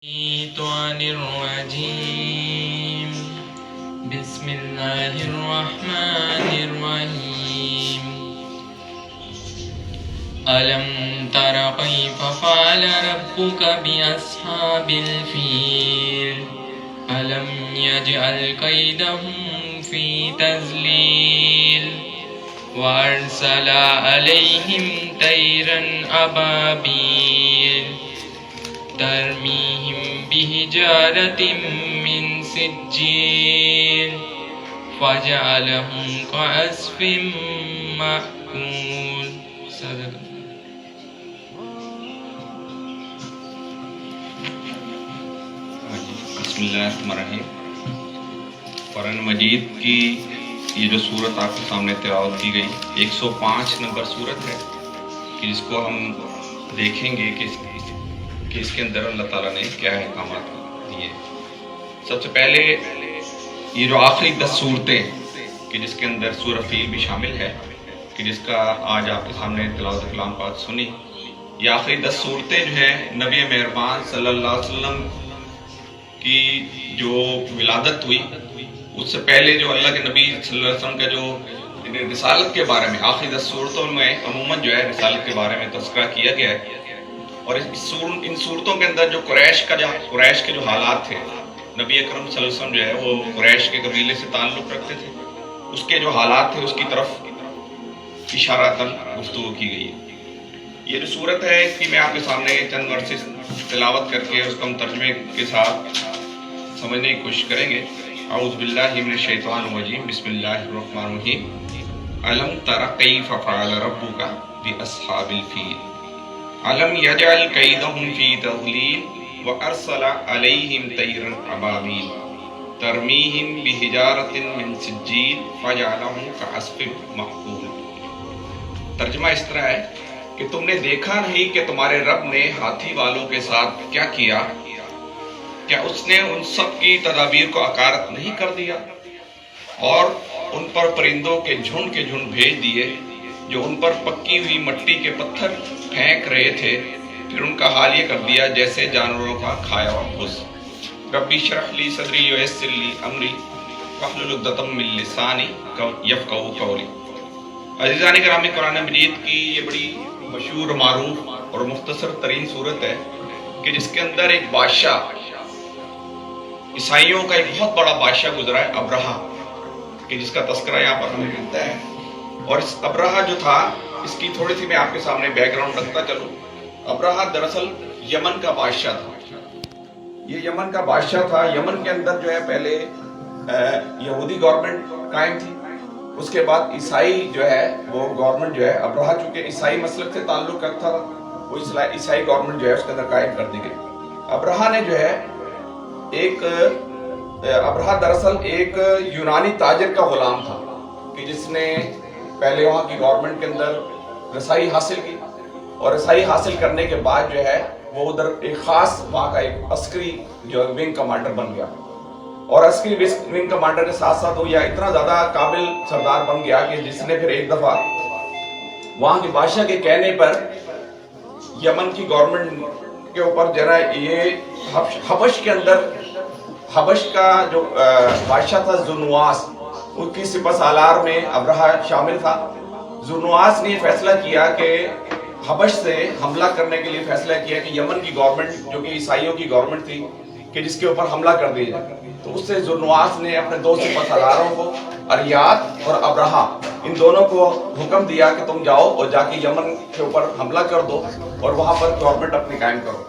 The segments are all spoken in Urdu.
الشيطان الرجيم بسم الله الرحمن الرحيم ألم تر كيف فعل ربك بأصحاب الفيل ألم يجعل كيدهم في تضليل وأرسل عليهم طيرا أبابيل ترميهم بحجارة من سجيل فجعلهم كعصف مأكول صدق بسم اللہ الرحمن الرحیم۔ قرآن مجید کی یہ جو صورت آپ کے سامنے تلاوت کی گئی 105 نمبر صورت ہے کہ جس کو ہم دیکھیں گے کہ اس کے اندر اللہ تعالیٰ نے کیا احکامات دیے۔ سب سے پہلے یہ جو آخری 10 صورتیں کہ جس کے اندر سورہ فیل بھی شامل ہے کہ جس کا آج آپ کے سامنے تلاوت کلام پاک سنی، یہ آخری 10 صورتیں جو ہیں نبی مہربان صلی اللہ علیہ وسلم کی جو ولادت ہوئی اس سے پہلے جو اللہ کے نبی صلی اللہ علیہ وسلم کا جو رسالت کے بارے میں آخری 10 صورتوں میں عموماً جو ہے رسالت کے بارے میں تذکرہ کیا گیا ہے، اور ان صورتوں کے اندر جو قریش کے جو حالات تھے، نبی اکرم صلی اللہ علیہ وسلم جو ہے وہ قریش کے قبیلے سے تعلق رکھتے تھے، اس کے جو حالات تھے اس کی طرف اشاراتاً گفتگو کی گئی ہے۔ یہ جو صورت ہے اس کی میں آپ کے سامنے چند ورسز تلاوت کر کے اس کو ہم ترجمے کے ساتھ سمجھنے کی کوشش کریں گے۔ اعوذ باللہ من الشیطان الرجیم، بسم اللہ الرحمن الرحیم۔ الم تر کیف فعل ربک باصحاب الفیل الم یجعل کیدہم فی تضلیل وارسل علیہم طیرا ابابیل ترمیہم بحجارۃ من سجیل فجعلہم کعصف مأکول۔ ترجمہ اس طرح ہے کہ تم نے دیکھا نہیں کہ تمہارے رب نے ہاتھی والوں کے ساتھ کیا کیا؟ کیا اس نے ان سب کی تدابیر کو اکارت نہیں کر دیا اور ان پر پرندوں کے جھنڈ بھیج دیے جو ان پر پکی ہوئی مٹی کے پتھر پھینک رہے تھے، پھر ان کا حال یہ کر دیا جیسے جانوروں کا کھایا ہوا بھوس۔ ربی اشرح لی صدری ویسر لی امری واحلل عقدۃ من لسانی یفقہوا قولی۔ عزیزان گرامی، قرآن مجید کی یہ بڑی مشہور معروف اور مختصر ترین صورت ہے کہ جس کے اندر ایک بادشاہ، عیسائیوں کا ایک بہت بڑا بادشاہ گزرا ہے ابرہہ، کہ جس کا تذکرہ یہاں پر ہمیں ملتا ہے۔ اور اس ابرہہ جو تھا اس کی تھوڑی سی میں آپ کے سامنے بیک گراؤنڈ رکھتا چلوں۔ ابرہہ دراصل یمن کا بادشاہ تھا۔ یہ یمن کا بادشاہ تھا۔ یمن کے اندر جو ہے پہلے یہودی گورنمنٹ قائم تھی، اس کے بعد عیسائی جو ہے وہ گورنمنٹ جو ہے ابرہہ چونکہ عیسائی مسلک سے تعلق رکھتا تھا، وہ عیسائی گورنمنٹ جو ہے اس کے اندر قائم کر دی گئی۔ ابرہہ نے جو ہے ابرہہ دراصل ایک یونانی تاجر کا غلام تھا کہ جس نے پہلے وہاں کی گورنمنٹ کے اندر رسائی حاصل کی، اور رسائی حاصل کرنے کے بعد جو ہے وہ ادھر ایک خاص وہاں کا ایک عسکری جو ونگ کمانڈر بن گیا، اور عسکری ونگ کمانڈر کے ساتھ ساتھ وہ یا اتنا زیادہ قابل سردار بن گیا کہ جس نے پھر ایک دفعہ وہاں کے بادشاہ کے کہنے پر یمن کی گورنمنٹ کے اوپر جرا یہ حبش کے اندر، حبش کا جو بادشاہ تھا ذونواس، ان کی سپہ سالار میں ابرہہ شامل تھا۔ ذونواس نے فیصلہ کیا کہ حبش سے حملہ کرنے کے لیے فیصلہ کیا کہ یمن کی گورنمنٹ جو کہ عیسائیوں کی گورنمنٹ تھی کہ جس کے اوپر حملہ کر دیا جائے، تو اس سے ذونواس نے اپنے 2 سپہ سالاروں کو، اریات اور ابرہہ، ان دونوں کو حکم دیا کہ تم جاؤ اور جا کے یمن کے اوپر حملہ کر دو اور وہاں پر گورنمنٹ اپنی قائم کرو۔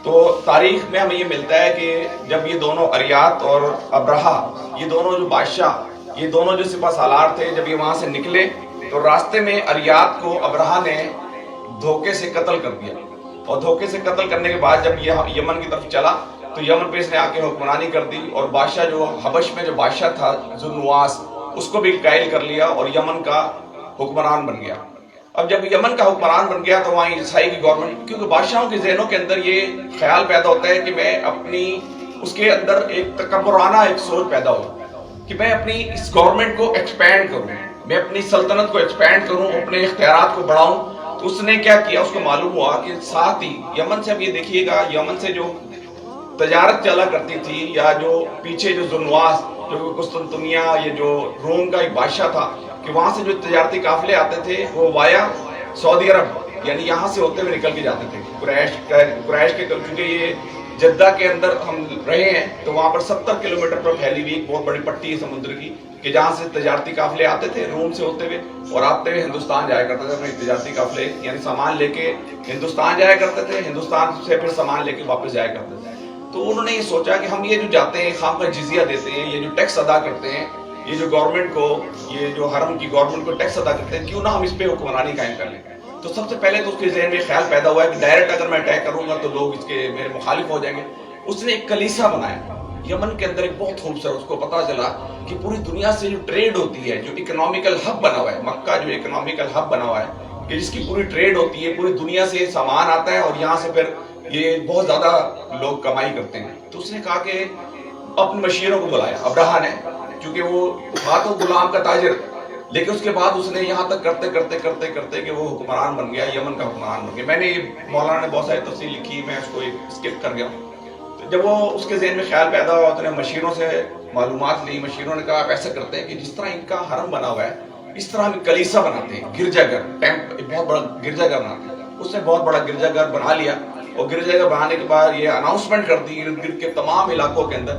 تو تاریخ میں ہمیں یہ ملتا ہے کہ جب یہ دونوں اریات اور ابرہہ، یہ دونوں جو بادشاہ، یہ دونوں جو سپہ سالار تھے، جب یہ وہاں سے نکلے تو راستے میں اریات کو ابرہہ نے دھوکے سے قتل کر دیا، اور دھوکے سے قتل کرنے کے بعد جب یہ یمن کی طرف چلا تو یمن پہ اس نے آ کے حکمرانی کر دی، اور بادشاہ جو حبش میں جو بادشاہ تھا ذونواس، اس کو بھی قائل کر لیا اور یمن کا حکمران بن گیا۔ اب جب یمن کا حکمران بن گیا تو وہاں عیسائی کی گورنمنٹ، کیونکہ بادشاہوں کے ذہنوں کے اندر یہ خیال پیدا ہوتا ہے کہ میں اپنی، اس کے اندر ایک تکبرانہ ایک سوچ پیدا ہو کہ میں اپنی اس گورنمنٹ کو ایکسپینڈ کروں، میں اپنی سلطنت کو ایکسپینڈ کروں، اپنے اختیارات کو بڑھاؤں۔ تو اس نے کیا کیا، اس کو معلوم ہوا کہ ساتھ ہی یمن سے، اب یہ دیکھیے گا یمن سے جو تجارت چلا کرتی تھی، یا جو پیچھے جو زنواس جو قسطنطنیہ یہ جو روم کا ایک بادشاہ تھا کہ وہاں سے جو تجارتی قافلے آتے تھے وہ وایا سعودی عرب یعنی یہاں سے ہوتے ہوئے نکل کے جاتے تھے قریش کے، کیونکہ یہ جدہ کے اندر ہم رہے ہیں تو وہاں پر 70 کلومیٹر پر پھیلی ہوئی ایک بہت بڑی پٹی ہے سمندر کی کہ جہاں سے تجارتی قافلے آتے تھے روم سے ہوتے ہوئے اور آتے ہوئے ہندوستان جایا کرتے تھے. اپنے تجارتی قافلے یعنی سامان لے کے ہندوستان جایا کرتے تھے، ہندوستان سے پھر سامان لے کے واپس جایا کرتے تھے. تو انہوں نے یہ سوچا کہ ہم یہ جو جاتے ہیں خام کا جزیہ دیتے ہیں، یہ جو ٹیکس ادا کرتے ہیں، یہ جو گورنمنٹ کو، یہ جو حرم کی گورنمنٹ کو ٹیکس ادا کرتے ہیں، کیوں نہ ہم اس پہ حکمرانی قائم کر لیں. تو سب سے پہلے تو اس کے ذہن میں خیال پیدا ہوا ہے کہ ڈائریکٹ اگر میں اٹیک کروں گا تو لوگ اس کے میرے مخالف ہو جائیں گے. اس نے ایک کلیسا بنایا یمن کے اندر، ایک بہت خوبصورت. اس کو پتا چلا کہ پوری دنیا سے جو ٹریڈ ہوتی ہے، جو اکنامیکل ہب بنا ہوا ہے، مکہ جو اکنامیکل ہب بنا ہوا ہے کہ جس کی پوری ٹریڈ ہوتی ہے، پوری دنیا سے سامان آتا ہے اور یہاں سے پھر یہ بہت زیادہ لوگ کمائی کرتے ہیں. تو اس نے کہا کہ اپنے مشیروں کو بلایا ابراہا نے، چونکہ وہ تھا تو غلام کا تاجر، لیکن اس کے بعد اس نے یہاں تک کرتے کہ وہ حکمران بن گیا، یمن کا حکمران بن گیا. میں نے یہ مولانا نے بہت ساری تفصیل لکھی، میں اس کو اسکپ کر گیا. جب وہ اس کے ذہن میں خیال پیدا ہوا تو نے مشیروں سے معلومات لی. مشیروں نے کہا آپ ایسا کرتے ہیں کہ جس طرح ان کا حرم بنا ہوا ہے اس طرح ہم کلیسا بناتے ہیں، گرجا گھر، بہت بڑا گرجا گھر بناتے ہیں. اس نے بہت بڑا گرجا گھر بنا لیا اور گرجا گھر بنانے کے بعد یہ اناؤنسمنٹ کر دی ارد گرد کے تمام علاقوں کے اندر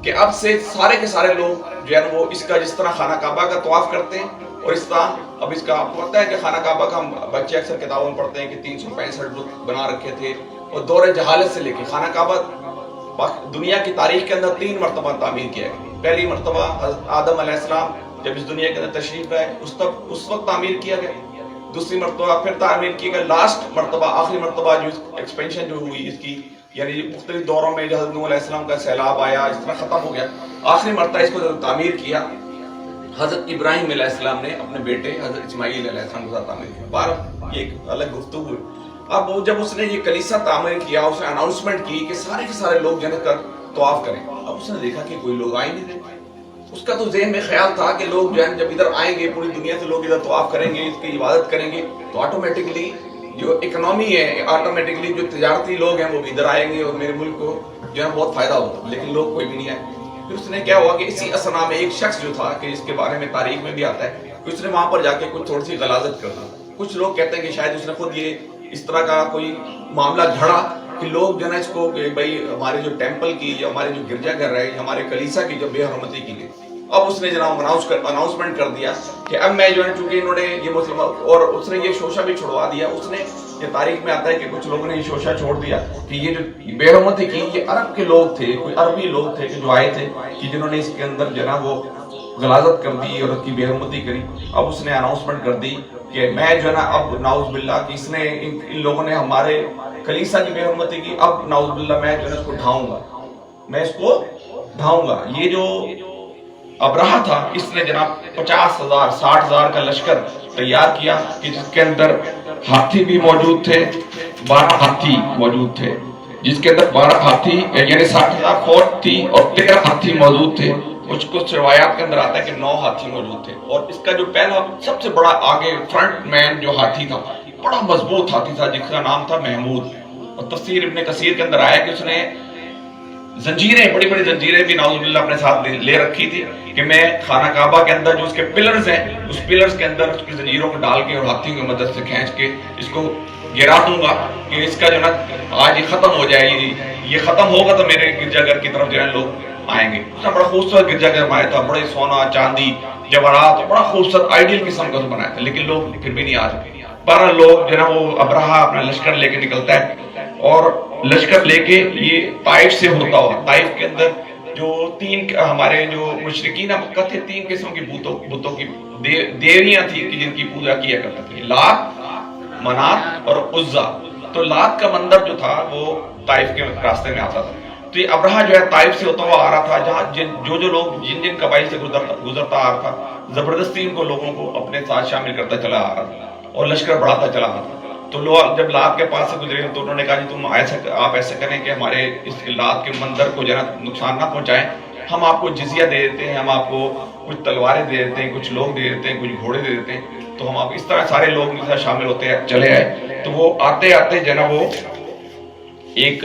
کہ اب سے سارے کے سارے لوگ جو ہے وہ اس کا جس طرح خانہ کعبہ کا طواف کرتے ہیں اور اس طرح اب اس کا آپ کو پتا ہے کہ خانہ کعبہ کا ہم بچے اکثر کتابوں میں پڑھتے ہیں کہ 365 بت بنا رکھے تھے اور دور جہالت سے لے کے خانہ کعبہ دنیا کی تاریخ کے اندر 3 مرتبہ تعمیر کیا گیا. پہلی مرتبہ حضرت آدم علیہ السلام جب اس دنیا کے اندر تشریف لائے اس وقت تعمیر کیا گیا. دوسری مرتبہ پھر تعمیر کیا گیا. لاسٹ مرتبہ آخری مرتبہ جو ایکسپینشن جو ہوئی اس کی یعنی مختلف دوروں میں حضرت نوح علیہ السلام کا سیلاب آیا، اس طرح ختم ہو گیا. آخری مرتبہ اس کو تعمیر کیا حضرت ابراہیم علیہ السلام نے اپنے بیٹے حضرت اسماعیل علیہ السلام کے ساتھ تعمیر کیا. بارہ یہ ایک الگ گفتگو ہوئی. اب جب اس نے یہ کلیسا تعمیر کیا اس نے اناؤنسمنٹ کی کہ سارے کے سارے لوگ جنت کر طواف کریں. اب اس نے دیکھا کہ کوئی لوگ آئے نہیں تھے. اس کا تو ذہن میں خیال تھا کہ لوگ جو ہے جب ادھر آئیں گے پوری دنیا سے لوگ ادھر طواف کریں گے، اس کی عبادت کریں گے تو آٹومیٹکلی جو اکنامی ہے، آٹومیٹکلی جو تجارتی لوگ ہیں وہ بھی ادھر آئیں گے اور میرے ملک کو جو ہے بہت فائدہ ہوتا. لیکن لوگ کوئی بھی نہیں آئے. پھر اس نے کیا ہوا کہ اسی اسنا میں ایک شخص جو تھا کہ اس کے بارے میں تاریخ میں بھی آتا ہے کہ اس نے وہاں پر جا کے کچھ تھوڑی سی غلاظت کر دی. کچھ لوگ کہتے ہیں کہ شاید اس نے خود یہ اس طرح کا کوئی معاملہ جھڑا کہ لوگ جو ہے اس کو کہ بھائی ہمارے جو ٹیمپل کی یا ہمارے جو گرجا گھر ہے، ہمارے کلیسا کی جو بے حرمتی کی گئی. اب اس نے جناب اناؤنسمنٹ کر دیا کہ اب میں جو ہے چونکہ انہوں نے یہ مسلم اور اس نے یہ شوشہ بھی چھڑوا دیا. اس نے یہ تاریخ میں آتا ہے کہ کچھ لوگوں نے یہ شوشہ چھوڑ دیا کہ یہ جو بے حرمتی کی یہ عرب کے لوگ تھے، کوئی عربی لوگ تھے کہ جو آئے تھے کہ جنہوں نے اس کے اندر جو ہے نا وہ غلاظت کر دی اور اس کی بے حرمتی کری. اب اس نے اناؤنسمنٹ کر دی کہ میں جو ہے نا اب نعوذ باللہ کہ اس نے ان لوگوں نے ہمارے کلیسا کی بے حرمتی کی، اب نعوذ باللہ میں جو ہے اس کو ڈھاؤں گا، میں اس کو ڈھاؤں گا. یہ جو ابراہا تھا اس نے جناب 50,000 60,000 کا لشکر تیار کیا کہ جس کے اندر ہاتھی بھی موجود تھے، 12 ہاتھی موجود تھے، جس کے اندر 12 ہاتھی یعنی 60,000 فوج تھی اور 13 ہاتھی موجود تھے. کچھ روایات کے اندر آتا ہے کہ 9 ہاتھی موجود تھے. اور اس کا جو پہلا سب سے بڑا آگے فرنٹ مین جو ہاتھی تھا بڑا مضبوط ہاتھی تھا جس کا نام تھا محمود. اور تفسیر ابن کثیر کے اندر آیا کہ اس نے زنجیریں بڑی بڑی زنجیریں بھی نعوذ باللہ اپنے ساتھ لے رکھی تھی کہ میں خانہ کعبہ کے اندر جو اس کے پلرز ہیں اس پلرز کے اندر اس کی زنجیروں کو ڈال کے اور ہاتھیوں کی مدد سے کھینچ کے اس کو گرا دوں گا کہ اس کا جو نا آج یہ ختم ہو جائے گی. یہ ختم ہوگا تو میرے گرجا گھر کی طرف جو ہے لوگ آئیں گے. اس نے بڑا خوبصورت گرجا گھر بنایا تھا، بڑے سونا چاندی جواہرات، بڑا خوبصورت آئیڈیل قسم کا بنایا تھا. لیکن لوگ پھر بھی نہیں آ سکے. 12 لوگ جو ہے نا وہ ابراہا اپنا لشکر لے کے نکلتا ہے اور لشکر لے کے یہ طائف سے ہوتا ہوا. طائف کے اندر جو 3 ہمارے جو مشرکین مکہ تھے 3 قسم کی بتوں کی دیویاں تھی کہ جن کی پوجا کیا کرتے تھے، لات، منات اور عزا. تو لات کا مندر جو تھا وہ طائف کے راستے میں آتا تھا. تو یہ ابراہا جو ہے طائف سے ہوتا ہوا آ رہا تھا، جہاں جو لوگ جن قبائل سے گزرتا آ رہا تھا زبردستی ان کو لوگوں کو اپنے ساتھ شامل کرتا چلا آ رہا تھا اور لشکر بڑھاتا چلا آ رہا تھا. تو لوگ جب لات کے پاس سے گزرے تو انہوں نے کہا جی آپ ایسا کریں کہ ہمارے اس لات کے مندر کو جو ہے نقصان نہ پہنچائیں، ہم آپ کو جزیہ دے دیتے ہیں، ہم آپ کو کچھ تلواریں دے دیتے ہیں، کچھ لوگ دے دیتے ہیں، کچھ گھوڑے دے دیتے ہیں. تو ہم آپ اس طرح سارے لوگ ان کے ساتھ شامل ہوتے ہیں چلے آئے. تو وہ آتے آتے جو ہے نا وہ ایک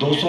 200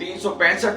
365